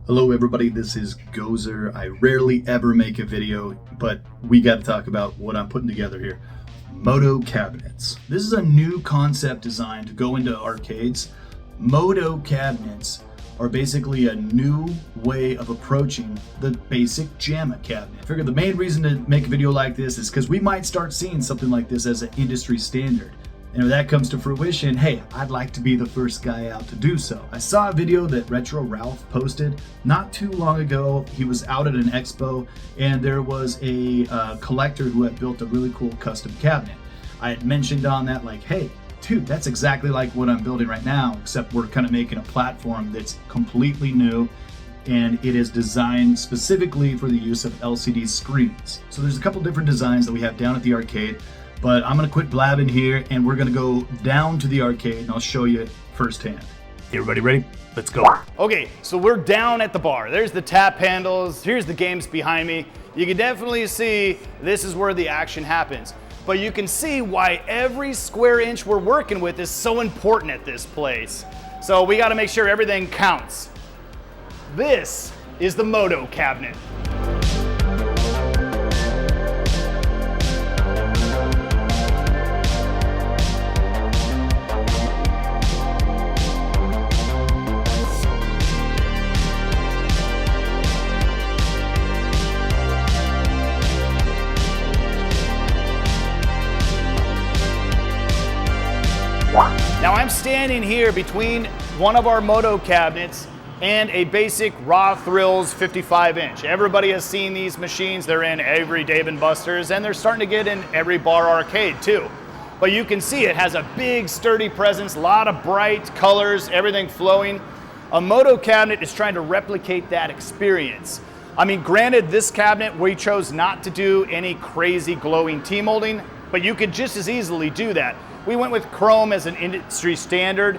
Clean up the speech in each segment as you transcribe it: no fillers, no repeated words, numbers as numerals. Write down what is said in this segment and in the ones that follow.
Hello everybody, this is Gozer. I rarely ever make a video, but we got to talk about what I'm putting together here. Moto cabinets. This is a new concept design to go into arcades. Moto cabinets are basically a new way of approaching the basic JAMMA cabinet. I figured the main reason to make a video like this is because we might start seeing something like this as an industry standard. And if that comes to fruition, hey, I'd like to be the first guy out to do so. I saw a video that Retro Ralph posted not too long ago. He was out at an expo and there was a collector who had built a really cool custom cabinet. I had mentioned on that like, hey, dude, that's exactly like what I'm building right now, except we're kind of making a platform that's completely new and it is designed specifically for the use of LCD screens. So there's a couple different designs that we have down at the arcade. But I'm gonna quit blabbing here and we're gonna go down to the arcade and I'll show you firsthand. Everybody ready? Let's go. Okay, so we're down at the bar. There's the tap handles, here's the games behind me. You can definitely see this is where the action happens. But you can see why every square inch we're working with is so important at this place. So we gotta make sure everything counts. This is the Moto cabinet. Now I'm standing here between one of our Moto cabinets and a basic Raw Thrills 55-inch. Everybody has seen these machines. They're in every Dave & Buster's and they're starting to get in every bar arcade too. But you can see it has a big sturdy presence, a lot of bright colors, everything flowing. A Moto cabinet is trying to replicate that experience. I mean, granted, this cabinet, we chose not to do any crazy glowing T-molding, but you could just as easily do that. We went with chrome as an industry standard,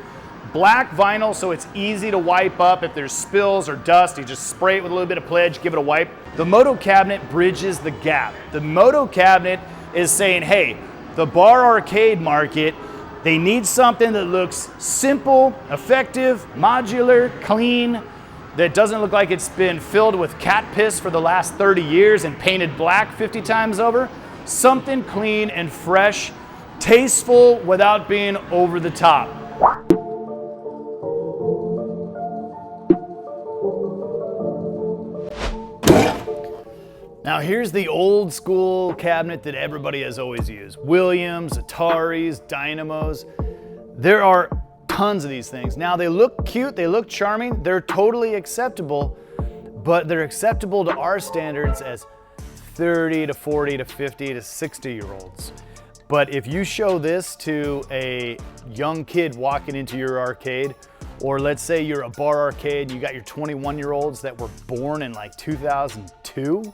black vinyl so it's easy to wipe up. If there's spills or dust, you just spray it with a little bit of pledge, give it a wipe. The Moto cabinet bridges the gap. The Moto cabinet is saying, hey, the bar arcade market, they need something that looks simple, effective, modular, clean, that doesn't look like it's been filled with cat piss for the last 30 years and painted black 50 times over. Something clean and fresh, tasteful without being over the top. Now here's the old school cabinet that everybody has always used. Williams, Ataris, Dynamos. There are tons of these things. Now they look cute, they look charming, they're totally acceptable, but they're acceptable to our standards as 30 to 40 to 50 to 60-year-olds. But if you show this to a young kid walking into your arcade, or let's say you're a bar arcade, you got your 21-year-olds that were born in like 2002,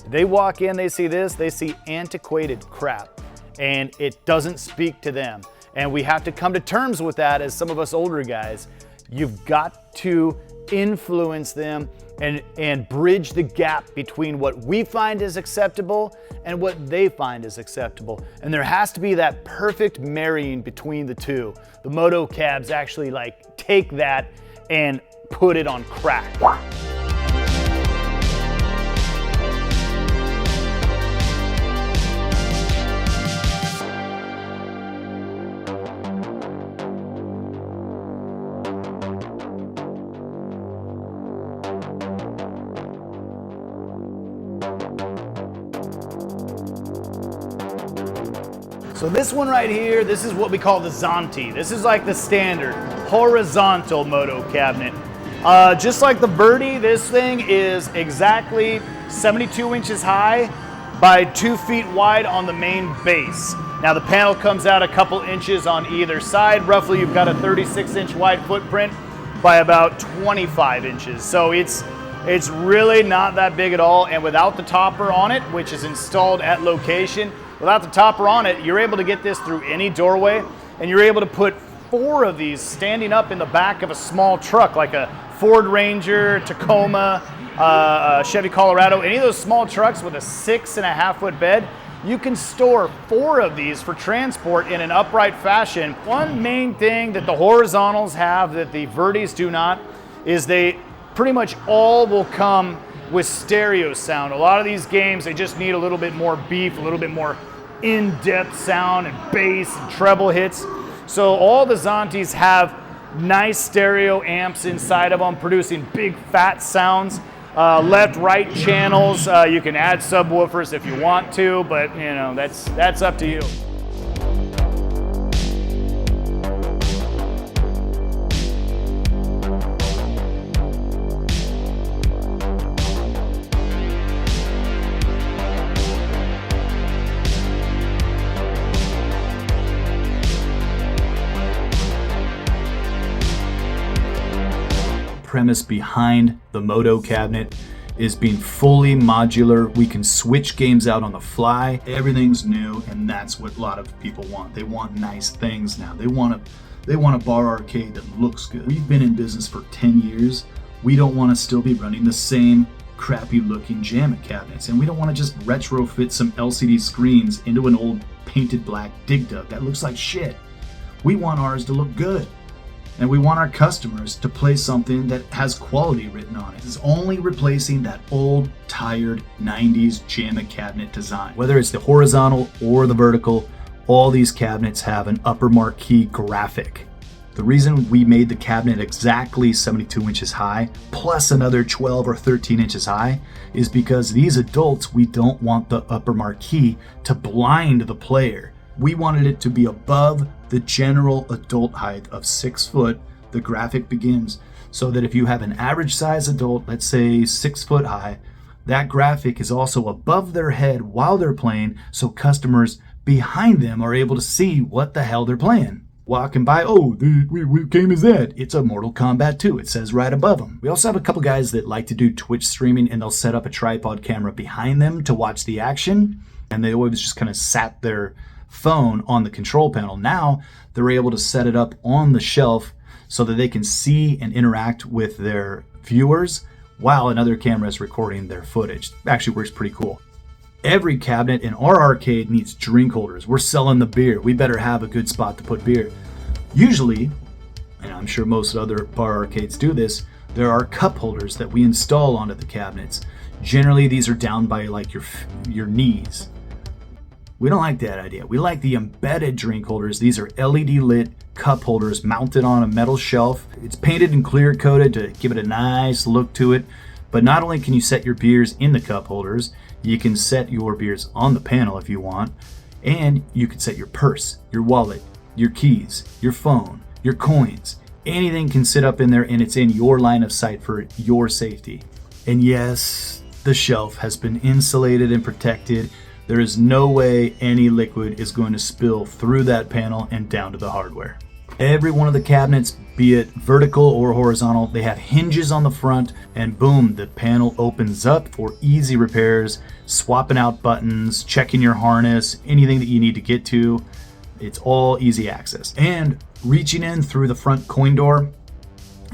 they walk in, they see this, they see antiquated crap, and it doesn't speak to them. And we have to come to terms with that as some of us older guys. You've got to influence them and bridge the gap between what we find is acceptable and what they find is acceptable. And there has to be that perfect marrying between the two. The Moto cabs actually like take that and put it on crack. So this one right here, this is what we call the Zonti. This is like the standard horizontal Moto cabinet. Just like the Birdie, this thing is exactly 72 inches high by 2 feet wide on the main base. Now the panel comes out a couple inches on either side. Roughly you've got a 36-inch wide footprint by about 25 inches. So it's really not that big at all. And without the topper on it, which is installed at location, without the topper on it, you're able to get this through any doorway, and you're able to put 4 of these standing up in the back of a small truck, like a Ford Ranger, Tacoma, Chevy Colorado, any of those small trucks with a 6.5-foot bed. You can store 4 of these for transport in an upright fashion. One main thing that the horizontals have that the Verdes do not is they pretty much all will come with stereo sound. A lot of these games, they just need a little bit more beef, a little bit more in-depth sound and bass and treble hits. So all the Zontes have nice stereo amps inside of them, producing big fat sounds. Left, right channels. You can add subwoofers if you want to, but you know, that's up to you. Premise behind the Moto cabinet is being fully modular. We can switch games out on the fly. Everything's new, and that's what a lot of people want. They want nice things now. They want a bar arcade that looks good. We've been in business for 10 years. We don't want to still be running the same crappy looking JAMMA cabinets, and we don't want to just retrofit some LCD screens into an old painted black dig dug that looks like shit. We want ours to look good. And we want our customers to play something that has quality written on it. It's only replacing that old, tired 90s JAMMA cabinet design. Whether it's the horizontal or the vertical, all these cabinets have an upper marquee graphic. The reason we made the cabinet exactly 72 inches high, plus another 12 or 13 inches high, is because these adults, we don't want the upper marquee to blind the player. We wanted it to be above the general adult height of 6 foot. The graphic begins so that if you have an average size adult, let's say 6 foot high, that graphic is also above their head while they're playing, so customers behind them are able to see what the hell they're playing. Walking by, oh, what game is that? It's a Mortal Kombat 2. It says right above them. We also have a couple guys that like to do Twitch streaming, and they'll set up a tripod camera behind them to watch the action, and they always just kind of sat their phone on the control panel. Now they're able to set it up on the shelf so that they can see and interact with their viewers while another camera is recording their footage. Actually works pretty cool. Every cabinet in our arcade needs drink holders. We're selling the beer. We better have a good spot to put beer. Usually, and I'm sure most other bar arcades do this, there are cup holders that we install onto the cabinets. Generally, these are down by like your knees. We don't like that idea. We like the embedded drink holders. These are LED lit cup holders mounted on a metal shelf. It's painted and clear coated to give it a nice look to it. But not only can you set your beers in the cup holders, you can set your beers on the panel if you want, and you can set your purse, your wallet, your keys, your phone, your coins. Anything can sit up in there, and it's in your line of sight for your safety. And yes, the shelf has been insulated and protected. There is no way any liquid is going to spill through that panel and down to the hardware. Every one of the cabinets, be it vertical or horizontal, they have hinges on the front, and boom, the panel opens up for easy repairs, swapping out buttons, checking your harness, anything that you need to get to. It's all easy access. And reaching in through the front coin door,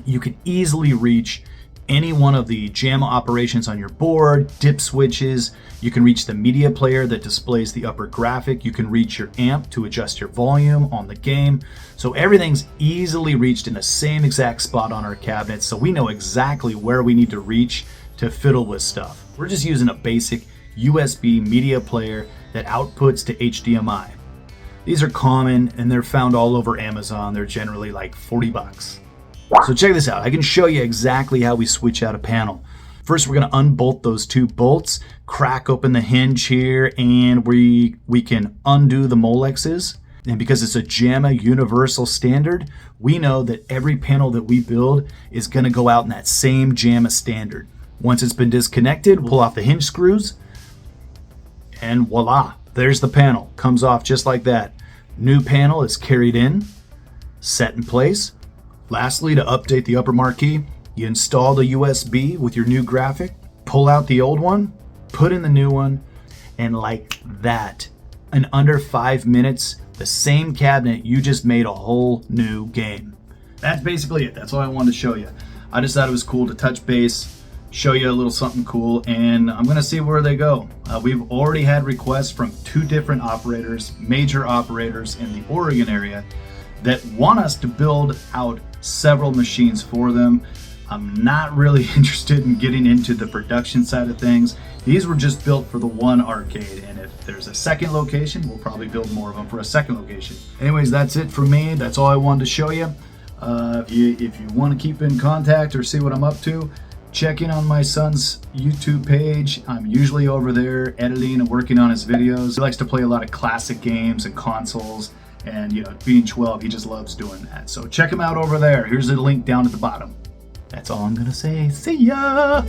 you can easily reach any one of the JAMMA operations on your board, dip switches. You can reach the media player that displays the upper graphic. You can reach your amp to adjust your volume on the game. So everything's easily reached in the same exact spot on our cabinet, so we know exactly where we need to reach to fiddle with stuff. We're just using a basic USB media player that outputs to HDMI. These are common and they're found all over Amazon. They're generally like 40 bucks. So check this out. I can show you exactly how we switch out a panel. First, we're going to unbolt those two bolts, crack open the hinge here, and we can undo the Molexes. And because it's a JAMMA universal standard, we know that every panel that we build is going to go out in that same JAMMA standard. Once it's been disconnected, we'll pull off the hinge screws, and voila, there's the panel. Comes off just like that. New panel is carried in, set in place. Lastly, to update the upper marquee, you install the USB with your new graphic, pull out the old one, put in the new one, and like that, in under 5 minutes, the same cabinet, you just made a whole new game. That's basically it. That's all I wanted to show you. I just thought it was cool to touch base, show you a little something cool, and I'm gonna see where they go. We've already had requests from 2 different operators, major operators in the Oregon area, that want us to build out several machines for them. I'm not really interested in getting into the production side of things. These were just built for the one arcade, and if there's a second location, we'll probably build more of them for a second location. Anyways, that's it for me. That's all I wanted to show you. If you want to keep in contact or see what I'm up to, check in on my son's YouTube page. I'm usually over there editing and working on his videos. He likes to play a lot of classic games and consoles, and you know, being 12, he just loves doing that. So check him out over there. Here's the link down at the bottom. That's all I'm gonna say. See ya!